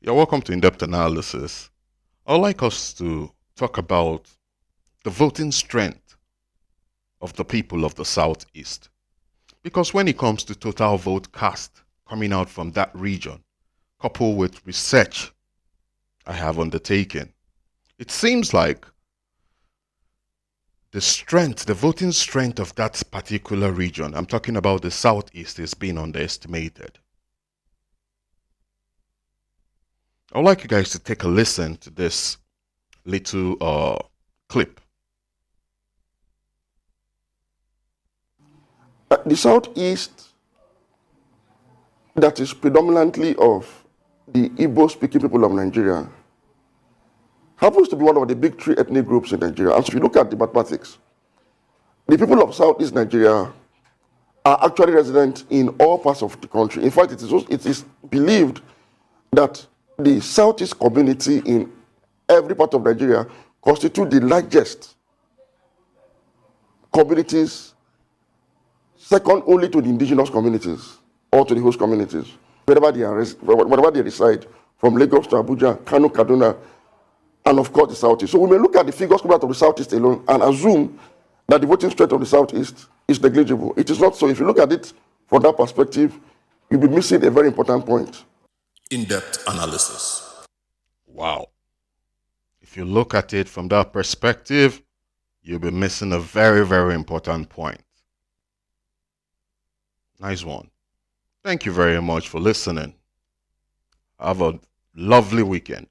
You're welcome to In-Depth Analysis. I'd like us to talk about the voting strength of the people of the Southeast. Because when it comes to total vote cast coming out from that region, coupled with research I have undertaken, it seems like the voting strength of that particular region, I'm talking about the Southeast, is being underestimated. I'd like you guys to take a listen to this little clip. The Southeast, that is predominantly of the Igbo-speaking people of Nigeria, happens to be one of the big three ethnic groups in Nigeria. And so if you look at the mathematics, the people of Southeast Nigeria are actually resident in all parts of the country. In fact, it is believed that the Southeast community in every part of Nigeria constitute the largest communities, second only to the indigenous communities or to the host communities, wherever they reside, from Lagos to Abuja, Kano, Kaduna, and of course the Southeast. So we may look at the figures coming out of the Southeast alone and assume that the voting strength of the Southeast is negligible. It is not so. If you look at it from that perspective, you'll be missing a very important point. In-depth analysis. Wow. If you look at it from that perspective, you'll be missing a very, very important point. Nice one. Thank you very much for listening. Have a lovely weekend.